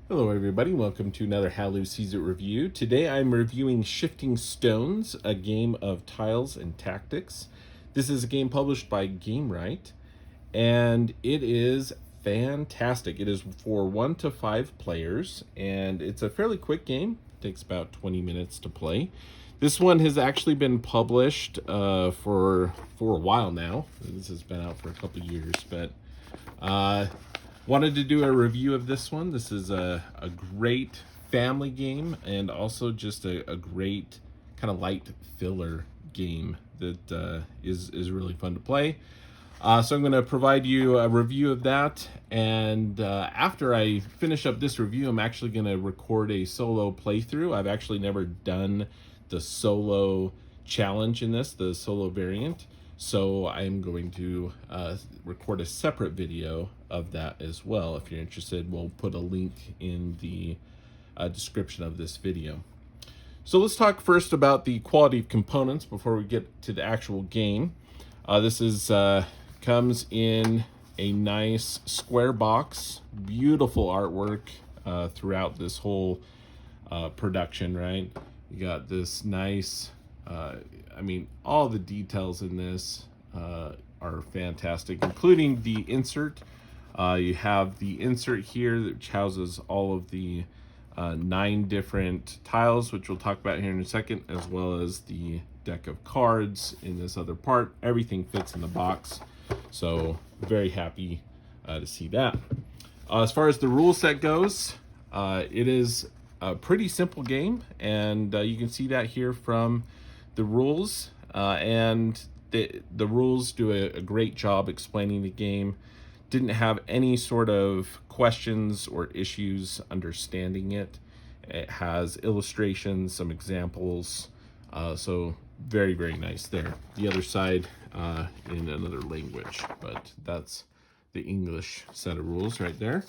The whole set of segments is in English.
Hello everybody, welcome to another Hallyu Sees It review. Today I'm reviewing Shifting Stones, a game of tiles and tactics. This is a game published by GameRight, and it is fantastic. It is for 1 to 5 players, and it's a fairly quick game. It takes about 20 minutes to play. This one has actually been published for a while now. This has been out for a couple years, but wanted to do a review of this one. This is a great family game and also just a great kind of light filler game that is really fun to play. So I'm going to provide you a review of that, and after I finish up this review, I'm actually going to record a solo playthrough. I've actually never done the solo challenge in this, the solo variant, so I'm going to record a separate video of that as well. If you're interested, we'll put a link in the description of this video. So let's talk first about the quality of components before we get to the actual game. This is comes in a nice square box, beautiful artwork throughout this whole production, right? You got this nice, I mean, all the details in this are fantastic, including the insert. You have the insert here which houses all of the 9 different tiles, which we'll talk about here in a second, as well as the deck of cards in this other part. Everything fits in the box, so very happy to see that. As far as the rule set goes, it is a pretty simple game, and you can see that here from the rules, and the rules do a great job explaining the game. Didn't have any sort of questions or issues understanding it. It has illustrations, some examples, so very, very nice there. The other side in another language, but that's the English set of rules right there.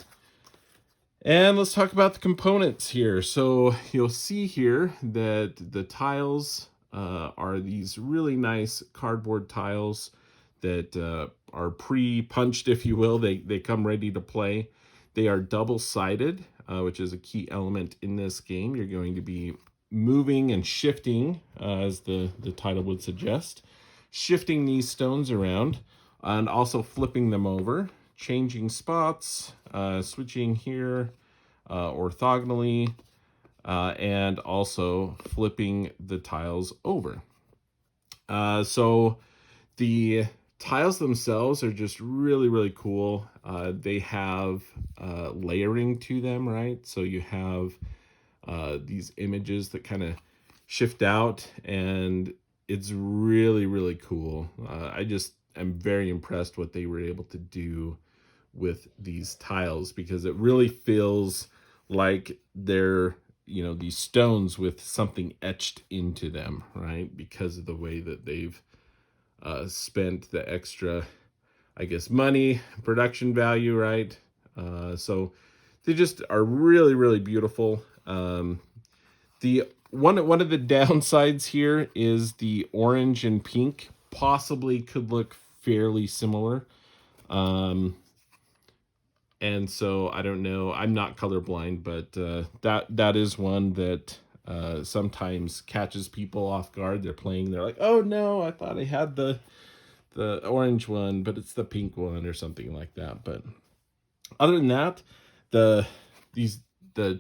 And let's talk about the components here. So you'll see here that the tiles are these really nice cardboard tiles that are pre-punched, if you will. They come ready to play. They are double-sided, which is a key element in this game. You're going to be moving and shifting, as the title would suggest, shifting these stones around and also flipping them over, changing spots, switching here orthogonally, and also flipping the tiles over. So the tiles themselves are just really, really cool. They have layering to them, right? So you have these images that kind of shift out, and it's really, really cool. I'm very impressed what they were able to do with these tiles, because it really feels like they're, you know, these stones with something etched into them, right? Because of the way that they've spent the extra, I guess, money, production value, right? So they just are really, really beautiful. The one of the downsides here is the orange and pink possibly could look fairly similar. And so I don't know. I'm not colorblind, but that is one that sometimes catches people off guard. They're playing, they're like, "Oh no, I thought I had the orange one, but it's the pink one," or something like that. But other than that, the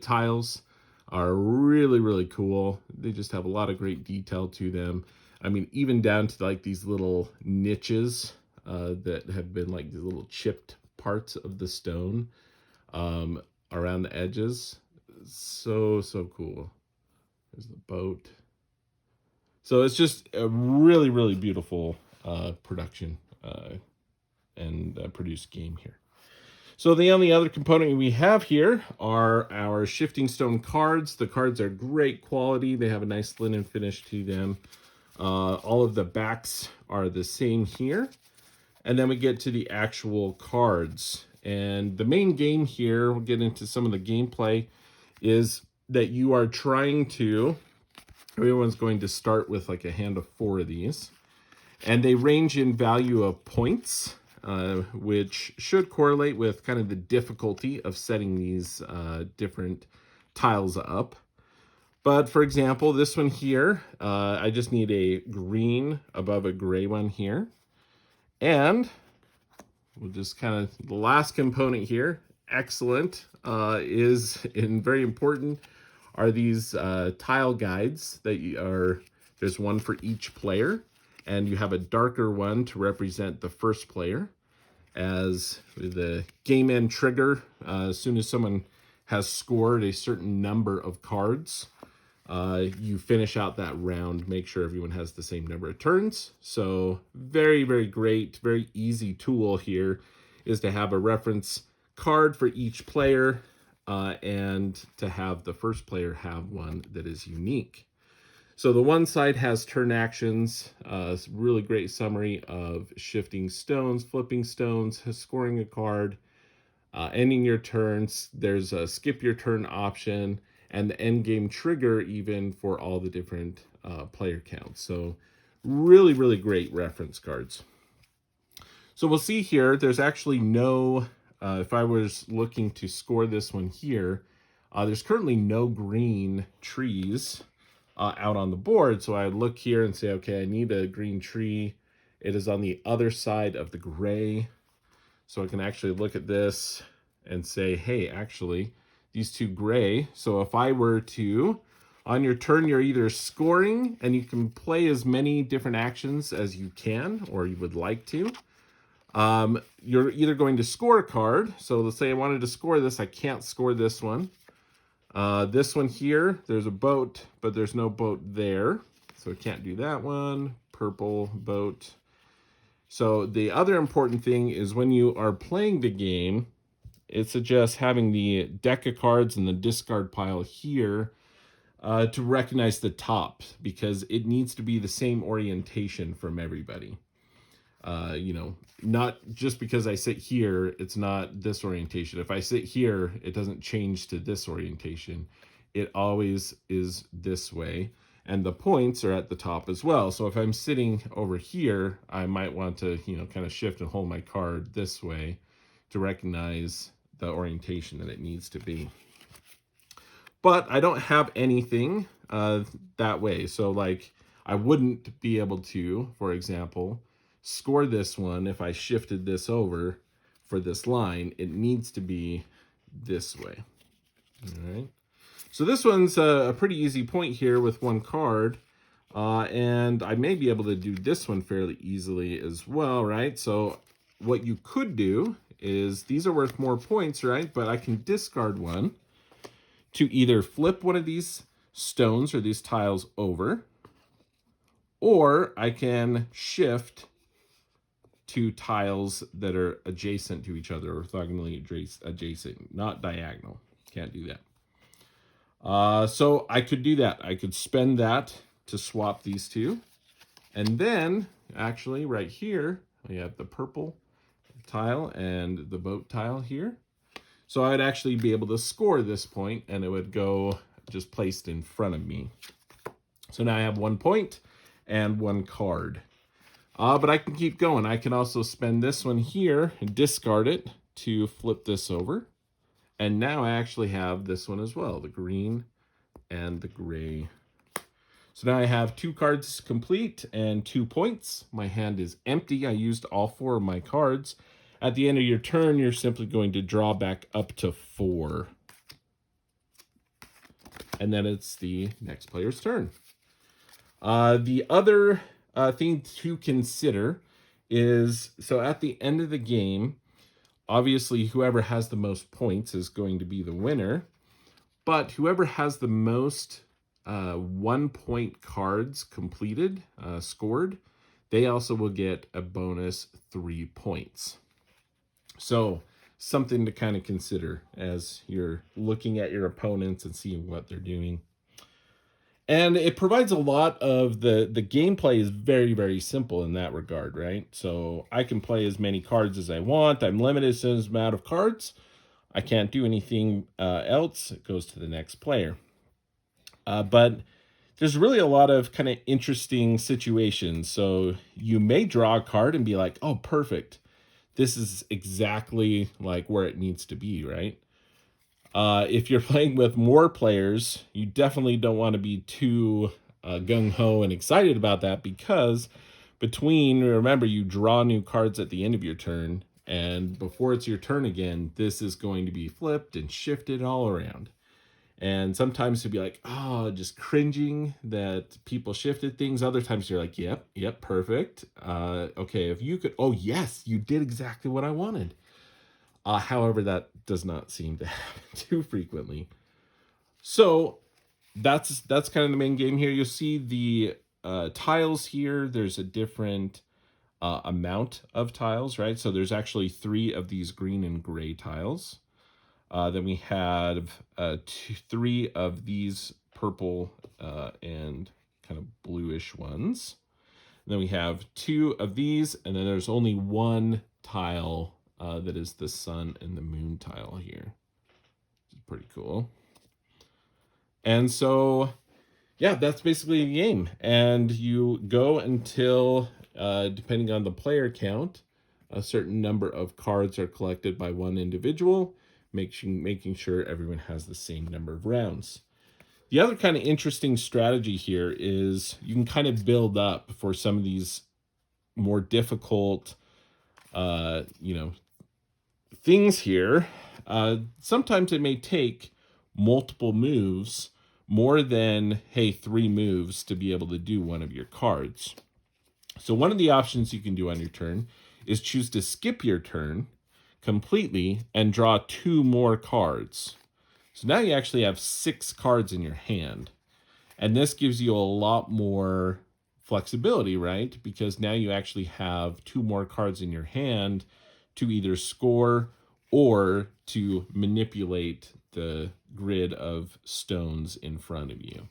tiles are really, really cool. They just have a lot of great detail to them. I mean, even down to like these little niches that have been like these little chipped parts of the stone around the edges. So cool. There's the boat. So it's just a really, really beautiful production and produced game here. So the only other component we have here are our shifting stone cards. The cards are great quality. They have a nice linen finish to them. All of the backs are the same here. And then we get to the actual cards. And the main game here, we'll get into some of the gameplay, is that you are trying to, everyone's going to start with like a hand of 4 of these. And they range in value of points. which should correlate with kind of the difficulty of setting these different tiles up. But for example, this one here, I just need a green above a gray one here. And we'll just kind of, the last component here, excellent, is, and very important, are these tile guides that there's one for each player, and you have a darker one to represent the first player. As the game end trigger, as soon as someone has scored a certain number of cards, you finish out that round, make sure everyone has the same number of turns. So very, very great, very easy tool here is to have a reference card for each player, and to have the first player have one that is unique. So the one side has turn actions, really great summary of shifting stones, flipping stones, scoring a card, ending your turns. There's a skip your turn option, and the end game trigger even for all the different player counts. So really, really great reference cards. So we'll see here, there's actually no, if I was looking to score this one here, there's currently no green trees out on the board. So I would look here and say, okay, I need a green tree. It is on the other side of the gray. So I can actually look at this and say, hey, actually, these two gray. So if I were to, on your turn, you're either scoring, and you can play as many different actions as you can, or you would like to. You're either going to score a card. So let's say I wanted to score this. I can't score this one. This one here, there's a boat, but there's no boat there. So I can't do that one. Purple boat. So the other important thing is when you are playing the game, it suggests having the deck of cards and the discard pile here to recognize the top, because it needs to be the same orientation from everybody. Not just because I sit here, it's not this orientation. If I sit here, it doesn't change to this orientation. It always is this way. And the points are at the top as well. So if I'm sitting over here, I might want to, kind of shift and hold my card this way to recognize the orientation that it needs to be. But I don't have anything that way. So like I wouldn't be able to, for example, score this one if I shifted this over for this line. It needs to be this way. All right. So this one's a pretty easy point here with one card. And I may be able to do this one fairly easily as well, right? So what you could do is, these are worth more points, right? But I can discard one to either flip one of these stones or these tiles over, or I can shift two tiles that are adjacent to each other, orthogonally adjacent, not diagonal. Can't do that. So I could do that. I could spend that to swap these two. And then, actually, right here, we have the purple tile and the boat tile here. So I'd actually be able to score this point, and it would go just placed in front of me. So now I have 1 point and one card. But I can keep going. I can also spend this one here and discard it to flip this over. And now I actually have this one as well, the green and the gray. So now I have 2 cards complete and 2 points. My hand is empty. I used all 4 of my cards. At the end of your turn, you're simply going to draw back up to 4. And then it's the next player's turn. The other thing to consider is, so at the end of the game, obviously whoever has the most points is going to be the winner, but whoever has the most 1 point cards completed, scored, they also will get a bonus 3 points. So something to kind of consider as you're looking at your opponents and seeing what they're doing. And it provides a lot of the gameplay is very, very simple in that regard, right? So I can play as many cards as I want. I'm limited to the amount of cards. I can't do anything else. It goes to the next player. But there's really a lot of kind of interesting situations. So you may draw a card and be like, oh, perfect. this is exactly like where it needs to be, right? If you're playing with more players, you definitely don't want to be too gung-ho and excited about that, because remember, you draw new cards at the end of your turn, and before it's your turn again, this is going to be flipped and shifted all around. And sometimes you'll be like, oh, just cringing that people shifted things. Other times you're like, yep, perfect. Okay, if you could, oh yes, you did exactly what I wanted. However, that does not seem to happen too frequently. So that's kind of the main game here. You'll see the tiles here. There's a different amount of tiles, right? So there's actually 3 of these green and gray tiles. Then we have 3 of these purple and kind of bluish ones. And then we have 2 of these, and then there's only 1 tile that is the sun and the moon tile here. Which is pretty cool. And so, yeah, that's basically a game. And you go until, depending on the player count, a certain number of cards are collected by one individual, making sure everyone has the same number of rounds. The other kind of interesting strategy here is you can kind of build up for some of these more difficult, things here. Sometimes it may take multiple moves, more than, hey, 3 moves to be able to do one of your cards. So one of the options you can do on your turn is choose to skip your turn completely and draw 2 more cards. So now you actually have 6 cards in your hand. And this gives you a lot more flexibility, right? Because now you actually have 2 more cards in your hand to either score or to manipulate the grid of stones in front of you.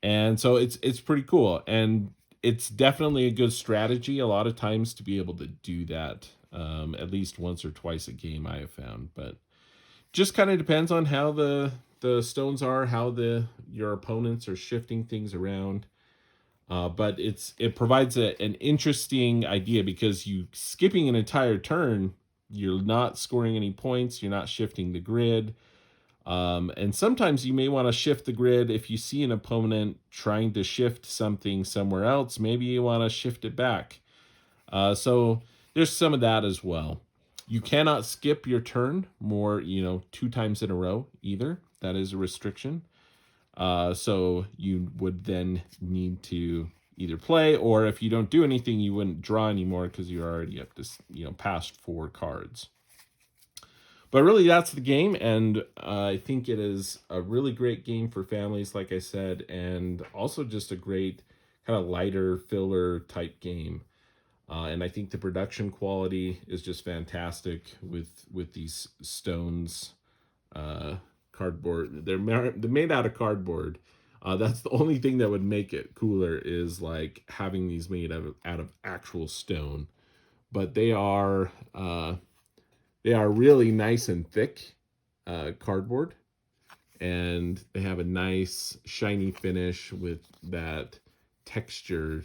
And so it's pretty cool. And it's definitely a good strategy a lot of times to be able to do that, at least once or twice a game, I have found. But just kind of depends on how the stones are, how your opponents are shifting things around. But it provides an interesting idea, because you skipping an entire turn, you're not scoring any points, you're not shifting the grid. And sometimes you may want to shift the grid if you see an opponent trying to shift something somewhere else. Maybe you want to shift it back. So there's some of that as well. You cannot skip your turn more, 2 times in a row either. That is a restriction. So you would then need to either play, or if you don't do anything, you wouldn't draw anymore because you're already up to, past 4 cards. But really, that's the game, and I think it is a really great game for families, like I said, and also just a great kind of lighter filler type game. And I think the production quality is just fantastic with these stones, cardboard. They're made out of cardboard. That's the only thing that would make it cooler, is like having these made out of actual stone. But they are really nice and thick cardboard, and they have a nice shiny finish with that texture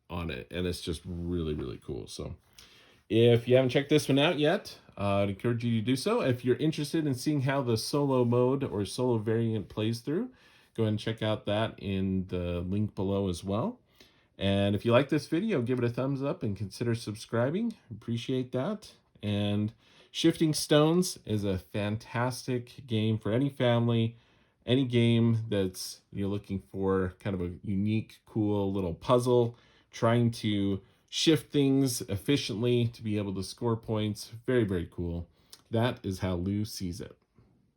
on it, and it's just really, really cool. So if you haven't checked this one out yet, I'd encourage you to do so. If you're interested in seeing how the solo mode or solo variant plays through, go ahead and check out that in the link below as well. And if you like this video, give it a thumbs up and consider subscribing. Appreciate that. And Shifting Stones is a fantastic game for any family, any game that's you're looking for kind of a unique, cool little puzzle, trying to shift things efficiently to be able to score points. Very, very cool. That is how Lou sees it.